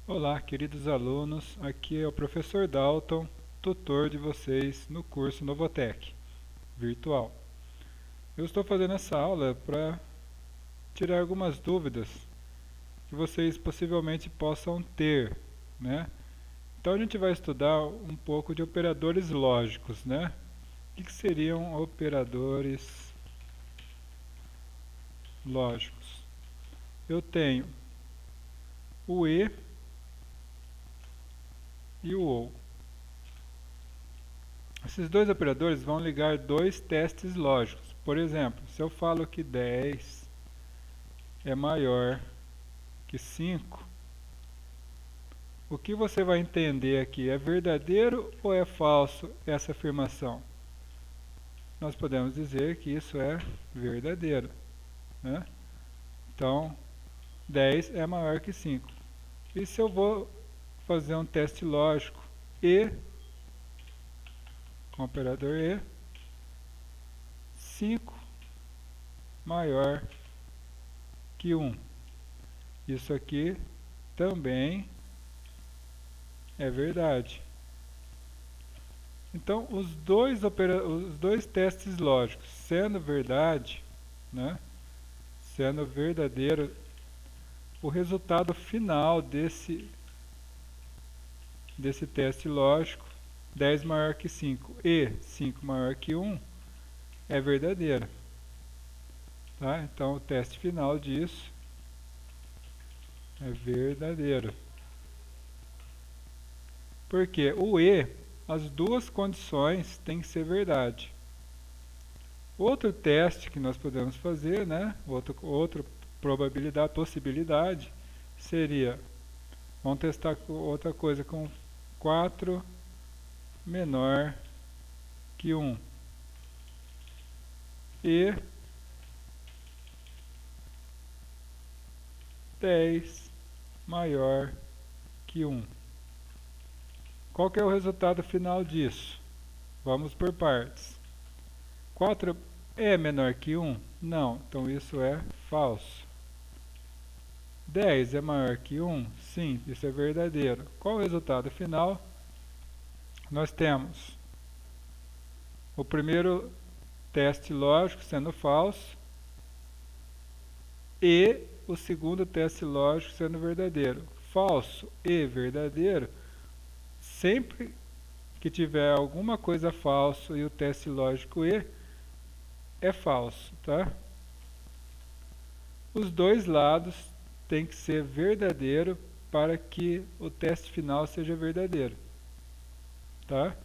Olá, queridos alunos, aqui é o professor Dalton, tutor de vocês no curso Novotec virtual. Eu estou fazendo essa aula para tirar algumas dúvidas que vocês possivelmente possam ter, né? Então a gente vai estudar um pouco de operadores lógicos, né? O que seriam operadores lógicos? Eu tenho o e e o ou. Esses dois operadores vão ligar dois testes lógicos. Por exemplo, se eu falo que 10 é maior que 5, o que você vai entender aqui? É verdadeiro ou é falso essa afirmação? Nós podemos dizer que isso é verdadeiro, né? Então, 10 é maior que 5. E se eu vou fazer um teste lógico e, com o operador e, 5 maior que 1. Isso aqui também é verdade. Então, os dois testes lógicos, sendo verdade, né, sendo verdadeiro, o resultado final desse teste lógico, 10 maior que 5 e 5 maior que 1, é verdadeiro. Tá? Então, o teste final disso é verdadeiro. Porque o e, as duas condições têm que ser verdade. Outro teste que nós podemos fazer, né? Outra possibilidade, seria, vamos testar outra coisa com 4 menor que 1 e 10 maior que 1. Qual que é o resultado final disso? Vamos por partes. 4 é menor que 1? Não, então isso é falso. 10 é maior que 1? Sim, isso é verdadeiro. Qual o resultado final? Nós temos o primeiro teste lógico sendo falso e o segundo teste lógico sendo verdadeiro. Falso e verdadeiro, sempre que tiver alguma coisa falso e o teste lógico e, é falso, tá? Os dois lados têm que ser verdadeiro para que o teste final seja verdadeiro, tá?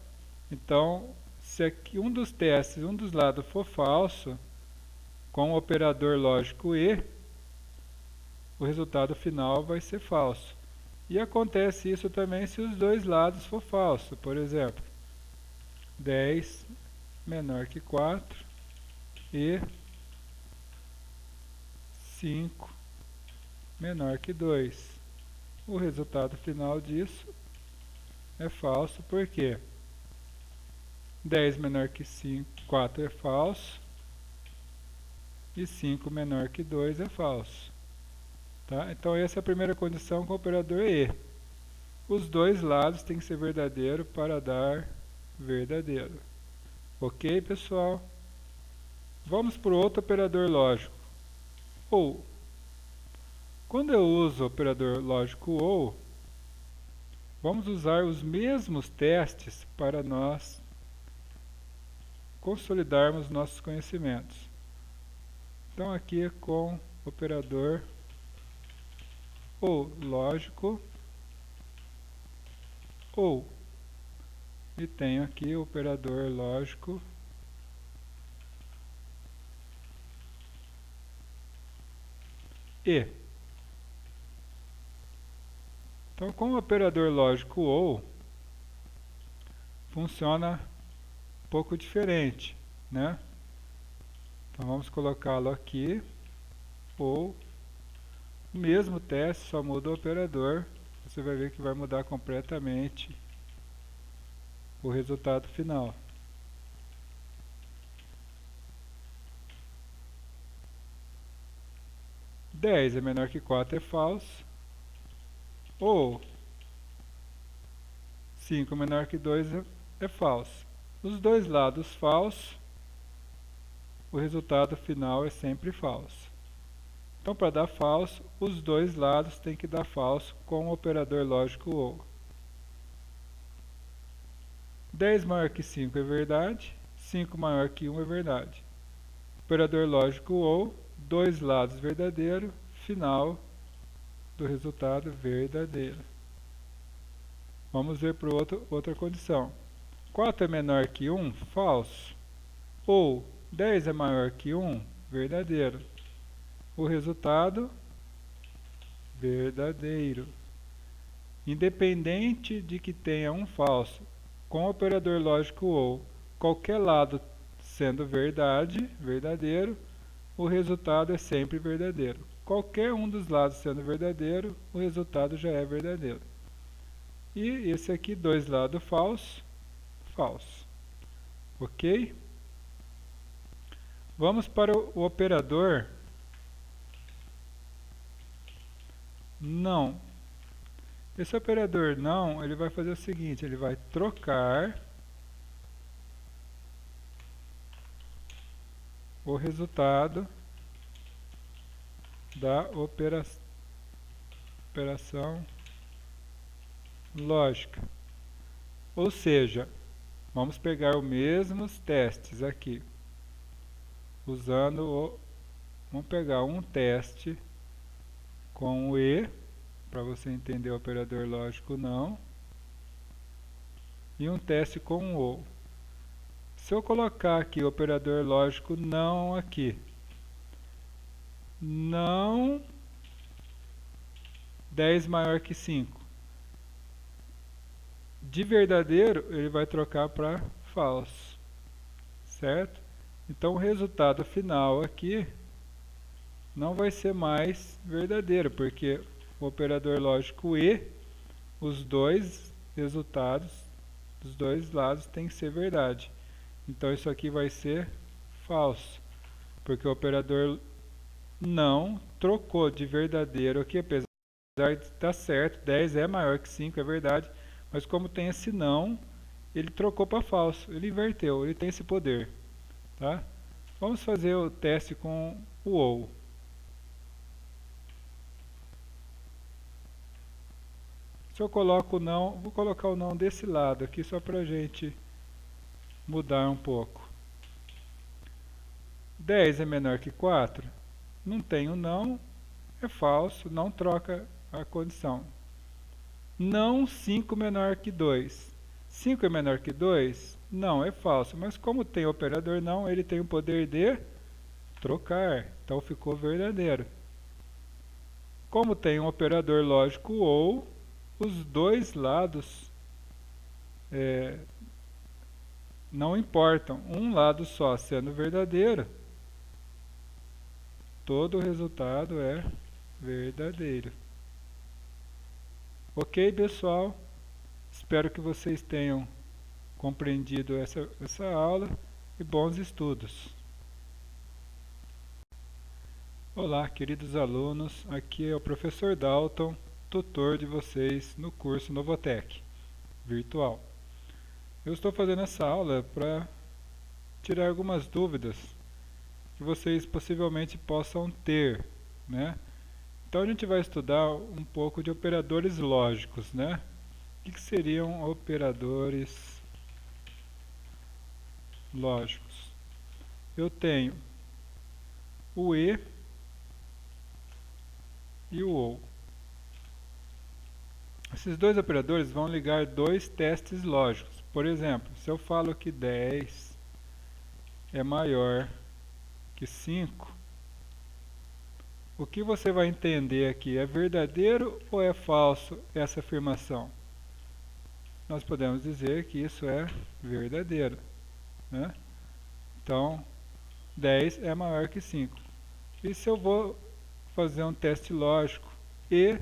Então, se aqui um dos testes, um dos lados for falso, com o operador lógico e, o resultado final vai ser falso. E acontece isso também se os dois lados for falso. Por exemplo, 10 menor que 4 e 5 menor que 2. O resultado final disso é falso, porque 10 menor que 4 é falso e 5 menor que 2 é falso. Tá? Então essa é a primeira condição com o operador e. Os dois lados têm que ser verdadeiro para dar verdadeiro. Ok, pessoal? Vamos para o outro operador lógico. Ou. Quando eu uso o operador lógico ou, vamos usar os mesmos testes para nós consolidarmos nossos conhecimentos. Então aqui é com o operador ou lógico ou, e tenho aqui o operador lógico e. Então, com o operador lógico ou, funciona um pouco diferente, né? Então vamos colocá-lo aqui, ou o mesmo teste, só muda o operador. Você vai ver que vai mudar completamente o resultado final. Dez é menor que 4 é falso. Ou 5 menor que 2 é falso. Os dois lados falsos, o resultado final é sempre falso. Então, para dar falso, os dois lados têm que dar falso com o operador lógico OU. 10 maior que 5 é verdade, 5 maior que 1 é verdade. Operador lógico OU, dois lados verdadeiro, final do resultado verdadeiro. Vamos ver para outra condição. 4 é menor que 1, falso. Ou 10 é maior que 1, verdadeiro. O resultado, verdadeiro. Independente de que tenha um falso, com o operador lógico OU, qualquer lado sendo verdade, verdadeiro, o resultado é sempre verdadeiro. Qualquer um dos lados sendo verdadeiro, o resultado já é verdadeiro. E esse aqui, dois lados falso, falso. Ok? Vamos para o operador não. Esse operador não, ele vai fazer o seguinte, ele vai trocar o resultado da operação lógica. Ou seja, vamos pegar os mesmos testes aqui, usando vamos pegar um teste com o E, para você entender o operador lógico não, e um teste com o OU. Se eu colocar aqui o operador lógico não aqui, não 10 maior que 5, de verdadeiro ele vai trocar para falso, certo? Então o resultado final aqui não vai ser mais verdadeiro, porque o operador lógico E, os dois resultados dos dois lados tem que ser verdade. Então isso aqui vai ser falso, porque o operador não trocou de verdadeiro aqui, apesar de estar certo, 10 é maior que 5, é verdade, mas como tem esse não, ele trocou para falso, ele inverteu, ele tem esse poder. Tá? Vamos fazer o teste com o OU. Se eu coloco o não, vou colocar o não desse lado aqui só para a gente mudar um pouco. 10 é menor que 4? Não tem o não, é falso, não troca a condição. Não 5 menor que 2. 5 é menor que 2? Não, é falso, mas como tem operador não, ele tem o poder de trocar, então ficou verdadeiro. Como tem um operador lógico OU, os dois lados não importam, um lado só sendo verdadeiro, todo o resultado é verdadeiro. Ok, pessoal? Espero que vocês tenham compreendido essa aula e bons estudos. Olá, queridos alunos, aqui é o professor Dalton, tutor de vocês no curso Novotec virtual. Eu estou fazendo essa aula para tirar algumas dúvidas que vocês possivelmente possam ter, né? Então a gente vai estudar um pouco de operadores lógicos, né? O que seriam operadores lógicos? Eu tenho o E e o OU. Esses dois operadores vão ligar dois testes lógicos. Por exemplo, se eu falo que 10 é maior que 5, o que você vai entender aqui? É verdadeiro ou é falso essa afirmação? Nós podemos dizer que isso é verdadeiro, né? Então, 10 é maior que 5. E se eu vou fazer um teste lógico E,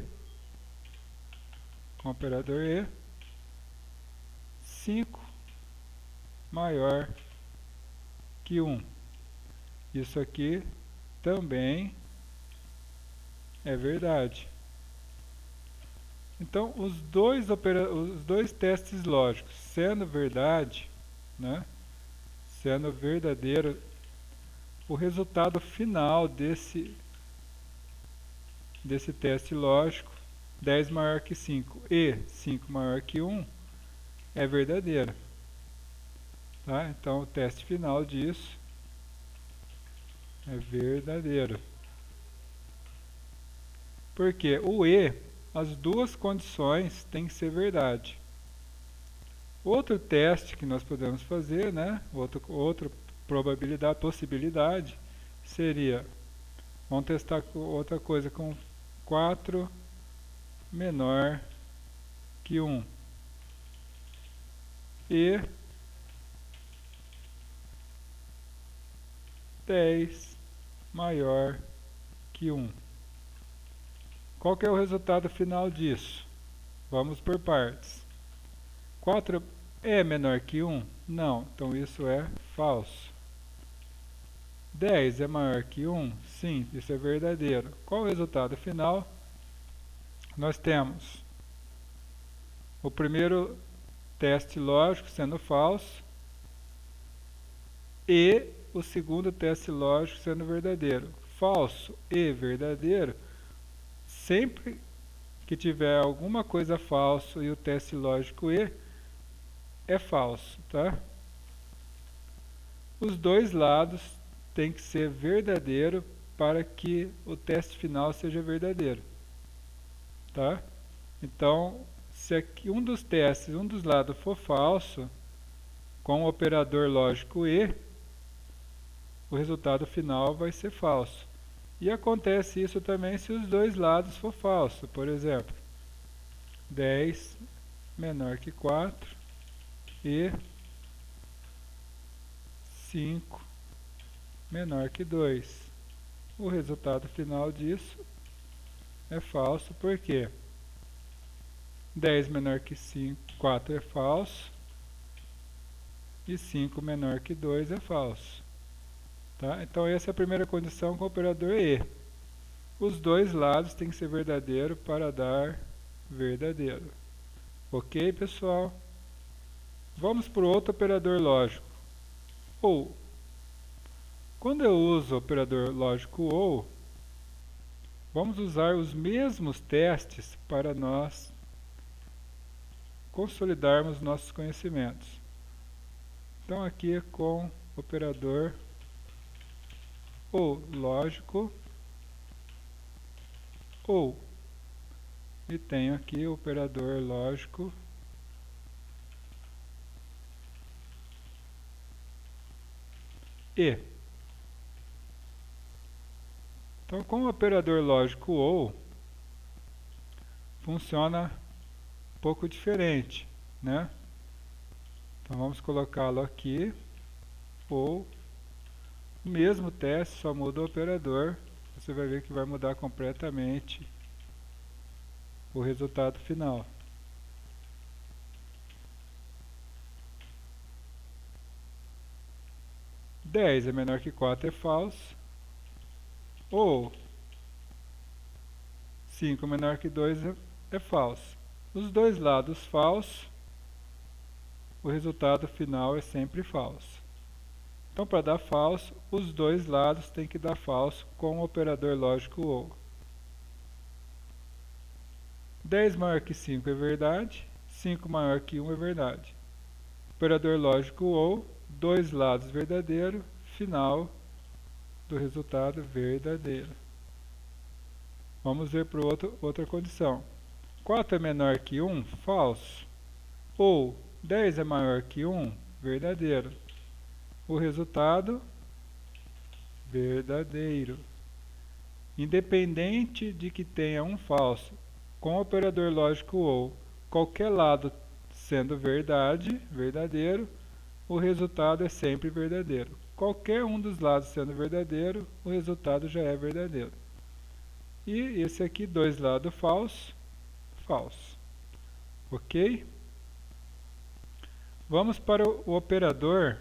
com o operador E, 5 maior que 1. Isso aqui também é verdade. Então, os dois testes lógicos sendo verdade, né, sendo verdadeiro, o resultado final desse teste lógico, 10 maior que 5 e 5 maior que 1, é verdadeiro. Tá? Então, o teste final disso é verdadeiro. Porque o E, as duas condições têm que ser verdade. Outro teste que nós podemos fazer, né? Outra possibilidade, seria, vamos testar outra coisa com 4 menor que 1 e 10 maior que 1. Qual que é o resultado final disso? Vamos por partes. 4 é menor que 1? Não, então isso é falso. 10 é maior que 1? Sim, isso é verdadeiro. Qual o resultado final? Nós temos o primeiro teste lógico sendo falso e o segundo teste lógico sendo verdadeiro. Falso e verdadeiro, sempre que tiver alguma coisa falso e o teste lógico E, é falso, tá? Os dois lados têm que ser verdadeiro para que o teste final seja verdadeiro, tá? Então, se aqui um dos testes, um dos lados for falso, com o operador lógico E, o resultado final vai ser falso. E acontece isso também se os dois lados for falso. Por exemplo, 10 menor que 4 e 5 menor que 2. O resultado final disso é falso, porque 10 menor que 4 é falso e 5 menor que 2 é falso. Tá? Então essa é a primeira condição com o operador E. Os dois lados têm que ser verdadeiro para dar verdadeiro. Ok, pessoal? Vamos para o outro operador lógico. Ou. Quando eu uso o operador lógico ou, vamos usar os mesmos testes para nós consolidarmos nossos conhecimentos. Então aqui com o operador ou lógico ou, e tenho aqui o operador lógico e. Então, com o operador lógico ou, funciona um pouco diferente, né? Então vamos colocá-lo aqui, ou o mesmo teste, só muda o operador. Você vai ver que vai mudar completamente o resultado final. Dez é menor que 4 é falso, ou 5 menor que 2 é falso. Os dois lados falsos, o resultado final é sempre falso. Então, para dar falso, os dois lados têm que dar falso com o operador lógico ou. 10 maior que 5 é verdade, 5 maior que 1 é verdade. Operador lógico ou, dois lados verdadeiro, final do resultado verdadeiro. Vamos ver para outra condição. 4 é menor que 1, falso. Ou 10 é maior que 1, verdadeiro. O resultado, verdadeiro. Independente de que tenha um falso, com o operador lógico ou, qualquer lado sendo verdade, verdadeiro, o resultado é sempre verdadeiro. Qualquer um dos lados sendo verdadeiro, o resultado já é verdadeiro. E esse aqui, dois lados falso, falso. Ok? Vamos para o operador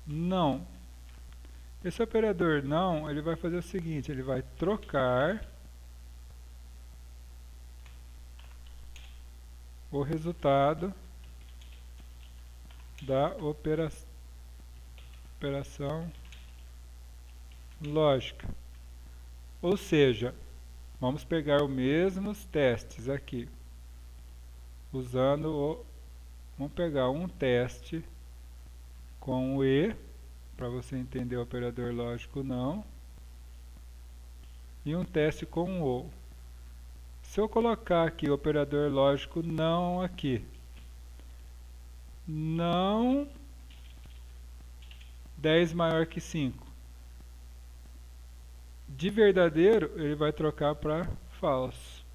não. Esse operador não, ele vai fazer o seguinte, ele vai trocar o resultado da operação lógica. Ou seja, vamos pegar os mesmos testes aqui, vamos pegar um teste com o E, para você entender o operador lógico não, e um teste com o OU. Se eu colocar aqui o operador lógico não aqui, não 10 maior que 5, de verdadeiro ele vai trocar para falso,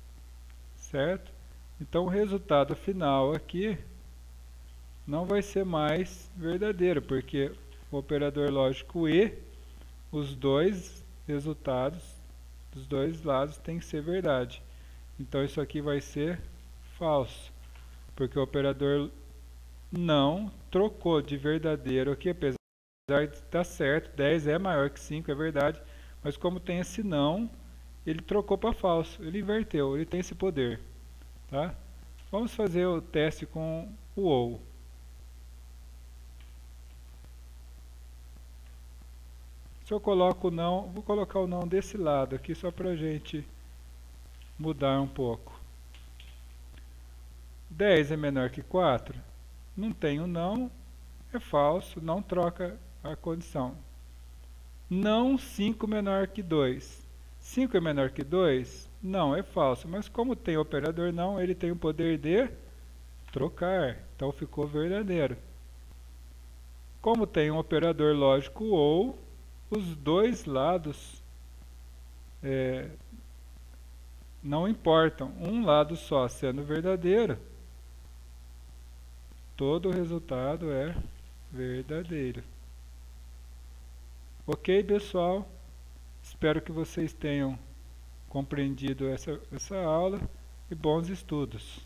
certo? Então o resultado final aqui não vai ser mais verdadeiro, porque o operador lógico E, os dois resultados dos dois lados tem que ser verdade. Então isso aqui vai ser falso, porque o operador não trocou de verdadeiro aqui, apesar de estar certo, 10 é maior que 5, é verdade, mas como tem esse não, ele trocou para falso, ele inverteu, ele tem esse poder. Tá? Vamos fazer o teste com o OU. Se eu coloco o não, vou colocar o não desse lado aqui só para a gente mudar um pouco. 10 é menor que 4? Não tem o não, é falso, não troca a condição. Não 5 menor que 2. 5 é menor que 2? Não, é falso, mas como tem o operador não, ele tem o poder de trocar, então ficou verdadeiro. Como tem um operador lógico ou, os dois lados não importam, um lado só sendo verdadeiro, todo o resultado é verdadeiro. Ok, pessoal? Espero que vocês tenham compreendido essa aula e bons estudos.